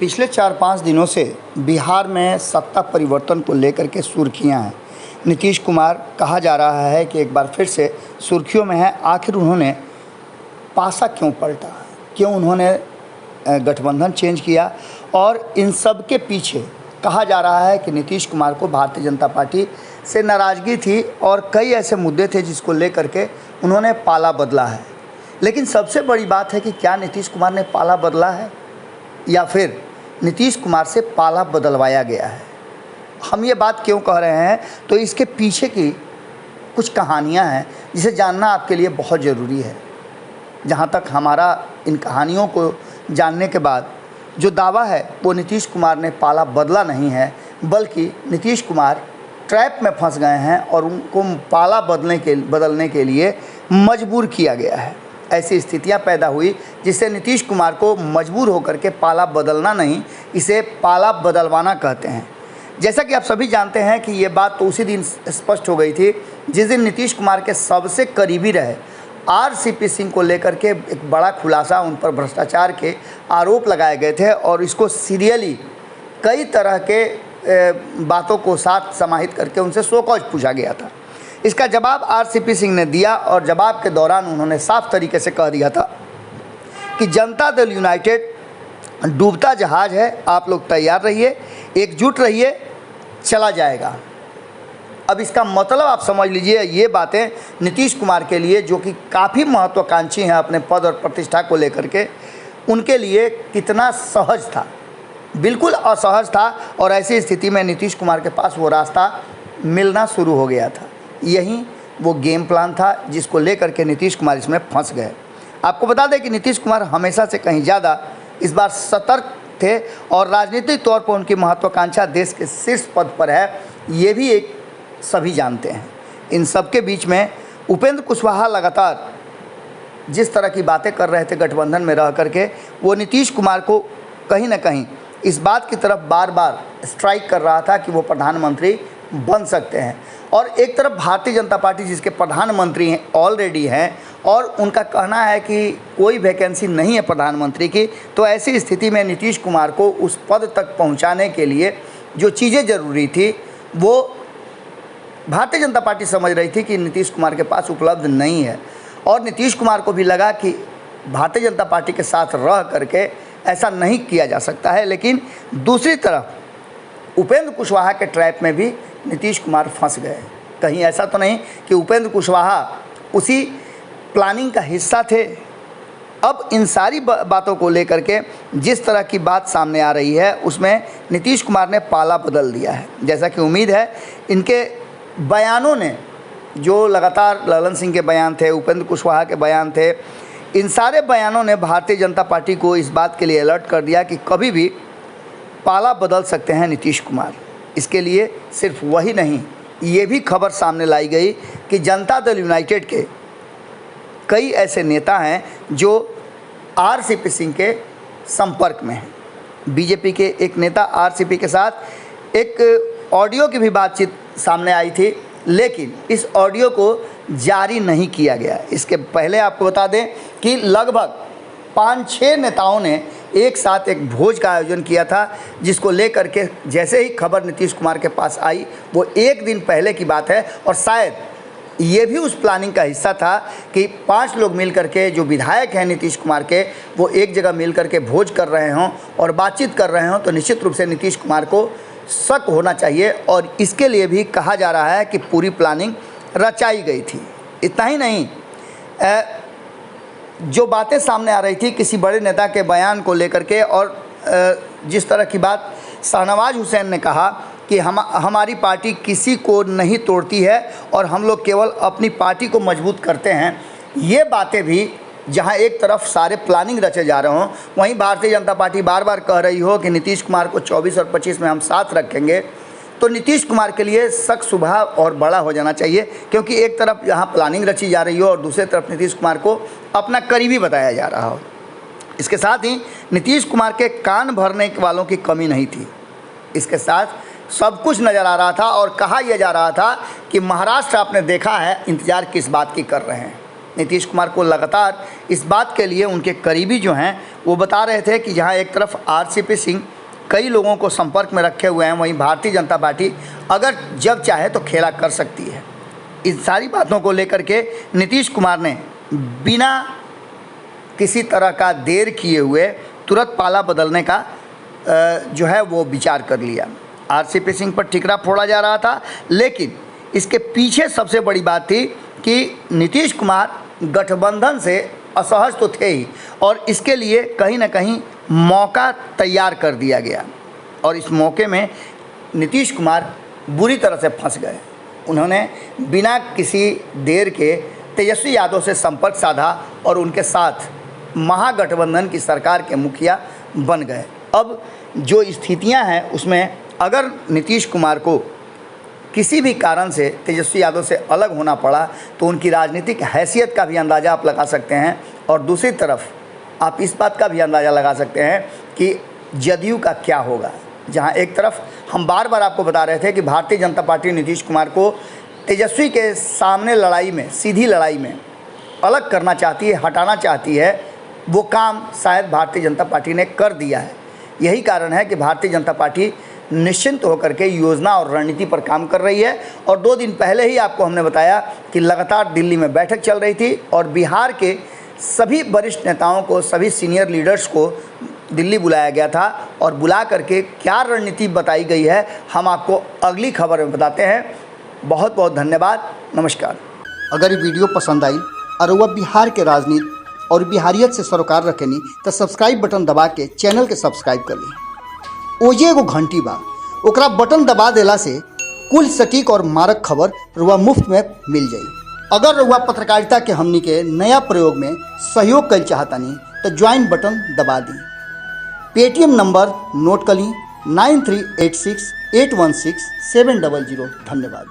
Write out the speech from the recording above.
पिछले 4-5 दिनों से बिहार में सत्ता परिवर्तन को लेकर के सुर्खियां हैं। नीतीश कुमार कहा जा रहा है कि एक बार फिर से सुर्खियों में है। आखिर उन्होंने पासा क्यों पलटा, क्यों उन्होंने गठबंधन चेंज किया, और इन सब के पीछे कहा जा रहा है कि नीतीश कुमार को भारतीय जनता पार्टी से नाराज़गी थी और कई ऐसे मुद्दे थे जिसको लेकर के उन्होंने पाला बदला है। लेकिन सबसे बड़ी बात है कि क्या नीतीश कुमार ने पाला बदला है या फिर नीतीश कुमार से पाला बदलवाया गया है। हम ये बात क्यों कह रहे हैं, तो इसके पीछे की कुछ कहानियां हैं जिसे जानना आपके लिए बहुत ज़रूरी है। जहां तक हमारा इन कहानियों को जानने के बाद जो दावा है वो नीतीश कुमार ने पाला बदला नहीं है, बल्कि नीतीश कुमार ट्रैप में फंस गए हैं और उनको पाला बदलने के लिए मजबूर किया गया है। ऐसी स्थितियां पैदा हुई जिससे नीतीश कुमार को मजबूर होकर के पाला बदलना नहीं, इसे पाला बदलवाना कहते हैं। जैसा कि आप सभी जानते हैं कि ये बात तो उसी दिन स्पष्ट हो गई थी जिस दिन नीतीश कुमार के सबसे करीबी रहे आरसीपी सिंह को लेकर के एक बड़ा खुलासा, उन पर भ्रष्टाचार के आरोप लगाए गए थे और इसको सीरियली कई तरह के बातों को साथ समाहित करके उनसे शो कॉज पूछा गया था। इसका जवाब आरसीपी सिंह ने दिया और जवाब के दौरान उन्होंने साफ तरीके से कह दिया था कि जनता दल यूनाइटेड डूबता जहाज है, आप लोग तैयार रहिए, एकजुट रहिए, चला जाएगा। अब इसका मतलब आप समझ लीजिए, ये बातें नीतीश कुमार के लिए जो कि काफ़ी महत्वाकांक्षी हैं अपने पद और प्रतिष्ठा को लेकर के, उनके लिए कितना सहज था, बिल्कुल असहज था। और ऐसी स्थिति में नीतीश कुमार के पास वो रास्ता मिलना शुरू हो गया था। यही वो गेम प्लान था जिसको लेकर के नीतीश कुमार इसमें फंस गए। आपको बता दें कि नीतीश कुमार हमेशा से कहीं ज़्यादा इस बार सतर्क थे और राजनीतिक तौर पर उनकी महत्वाकांक्षा देश के शीर्ष पद पर है, ये भी एक सभी जानते हैं। इन सब के बीच में उपेंद्र कुशवाहा लगातार जिस तरह की बातें कर रहे थे गठबंधन में रह करके, वो नीतीश कुमार को कहीं ना कहीं इस बात की तरफ बार बार स्ट्राइक कर रहा था कि वो प्रधानमंत्री बन सकते हैं। और एक तरफ भारतीय जनता पार्टी जिसके प्रधानमंत्री हैं ऑलरेडी हैं और उनका कहना है कि कोई वैकेंसी नहीं है प्रधानमंत्री की, तो ऐसी स्थिति में नीतीश कुमार को उस पद तक पहुंचाने के लिए जो चीज़ें ज़रूरी थी वो भारतीय जनता पार्टी समझ रही थी कि नीतीश कुमार के पास उपलब्ध नहीं है। और नीतीश कुमार को भी लगा कि भारतीय जनता पार्टी के साथ रह करके ऐसा नहीं किया जा सकता है। लेकिन दूसरी तरफ उपेंद्र कुशवाहा के ट्रैप में भी नीतीश कुमार फंस गए। कहीं ऐसा तो नहीं कि उपेंद्र कुशवाहा उसी प्लानिंग का हिस्सा थे। अब इन सारी बातों को लेकर के जिस तरह की बात सामने आ रही है उसमें नीतीश कुमार ने पाला बदल दिया है। जैसा कि उम्मीद है, इनके बयानों ने, जो लगातार ललन सिंह के बयान थे, उपेंद्र कुशवाहा के बयान थे, इन सारे बयानों ने भारतीय जनता पार्टी को इस बात के लिए अलर्ट कर दिया कि कभी भी पाला बदल सकते हैं नीतीश कुमार। इसके लिए सिर्फ वही नहीं, ये भी खबर सामने लाई गई कि जनता दल यूनाइटेड के कई ऐसे नेता हैं जो आरसीपी सिंह के संपर्क में हैं। बीजेपी के एक नेता आरसीपी के साथ एक ऑडियो की भी बातचीत सामने आई थी, लेकिन इस ऑडियो को जारी नहीं किया गया। इसके पहले आपको बता दें कि लगभग 5-6 नेताओं ने एक साथ एक भोज का आयोजन किया था, जिसको लेकर के जैसे ही खबर नीतीश कुमार के पास आई, वो एक दिन पहले की बात है और शायद ये भी उस प्लानिंग का हिस्सा था कि 5 लोग मिल करके, जो विधायक हैं नीतीश कुमार के, वो एक जगह मिल करके भोज कर रहे हों और बातचीत कर रहे हों, तो निश्चित रूप से नीतीश कुमार को शक होना चाहिए। और इसके लिए भी कहा जा रहा है कि पूरी प्लानिंग रचाई गई थी। इतना ही नहीं, जो बातें सामने आ रही थी किसी बड़े नेता के बयान को लेकर के, और जिस तरह की बात शाहनवाज हुसैन ने कहा कि हमारी पार्टी किसी को नहीं तोड़ती है और हम लोग केवल अपनी पार्टी को मजबूत करते हैं, ये बातें भी जहां एक तरफ सारे प्लानिंग रचे जा रहे हों, वहीं भारतीय जनता पार्टी बार बार कह रही हो कि नीतीश कुमार को 24 और 25 में हम साथ रखेंगे, तो नीतीश कुमार के लिए शक सुबह और बड़ा हो जाना चाहिए। क्योंकि एक तरफ यहाँ प्लानिंग रची जा रही हो और दूसरी तरफ नीतीश कुमार को अपना करीबी बताया जा रहा हो। इसके साथ ही नीतीश कुमार के कान भरने वालों की कमी नहीं थी। इसके साथ सब कुछ नज़र आ रहा था और कहा यह जा रहा था कि महाराष्ट्र आपने देखा है, इंतज़ार किस बात की कर रहे हैं। नीतीश कुमार को लगातार इस बात के लिए उनके करीबी जो हैं वो बता रहे थे कि जहां एक तरफ आरसीपी सिंह कई लोगों को संपर्क में रखे हुए हैं, वहीं भारतीय जनता पार्टी अगर जब चाहे तो खेला कर सकती है। इन सारी बातों को लेकर के नीतीश कुमार ने बिना किसी तरह का देर किए हुए तुरंत पाला बदलने का जो है वो विचार कर लिया। आरसीपी सिंह पर ठिकरा फोड़ा जा रहा था, लेकिन इसके पीछे सबसे बड़ी बात थी कि नीतीश कुमार गठबंधन से असहज तो थे ही, और इसके लिए कहीं ना कहीं मौका तैयार कर दिया गया, और इस मौके में नीतीश कुमार बुरी तरह से फंस गए। उन्होंने बिना किसी देर के तेजस्वी यादव से संपर्क साधा और उनके साथ महागठबंधन की सरकार के मुखिया बन गए। अब जो स्थितियां हैं उसमें अगर नीतीश कुमार को किसी भी कारण से तेजस्वी यादव से अलग होना पड़ा तो उनकी राजनीतिक हैसियत का भी अंदाज़ा आप लगा सकते हैं, और दूसरी तरफ आप इस बात का भी अंदाज़ा लगा सकते हैं कि जदयू का क्या होगा। जहां एक तरफ हम बार बार आपको बता रहे थे कि भारतीय जनता पार्टी नीतीश कुमार को तेजस्वी के सामने लड़ाई में, सीधी लड़ाई में अलग करना चाहती है, हटाना चाहती है, वो काम शायद भारतीय जनता पार्टी ने कर दिया है। यही कारण है कि भारतीय जनता पार्टी निश्चिंत होकर के योजना और रणनीति पर काम कर रही है। और 2 दिन पहले ही आपको हमने बताया कि लगातार दिल्ली में बैठक चल रही थी और बिहार के सभी वरिष्ठ नेताओं को, सभी सीनियर लीडर्स को दिल्ली बुलाया गया था, और बुला करके क्या रणनीति बताई गई है हम आपको अगली खबर में बताते हैं। बहुत बहुत धन्यवाद, नमस्कार। अगर ये वीडियो पसंद आई और वह बिहार के राजनीति और बिहारियत से सरोकार रखेनी तो सब्सक्राइब बटन दबा के चैनल के सब्सक्राइब कर ली। ओजे एगो घंटी बा, ओकरा बटन दबा देला से कुल सटीक और मारक खबर रुआ मुफ्त में मिल जाई। अगर रुआ पत्रकारिता के हमनी के नया प्रयोग में सहयोग कर चाहतानी तो ज्वाइन बटन दबा दी। पेटीएम नंबर नोट कर ली 9386816700। धन्यवाद।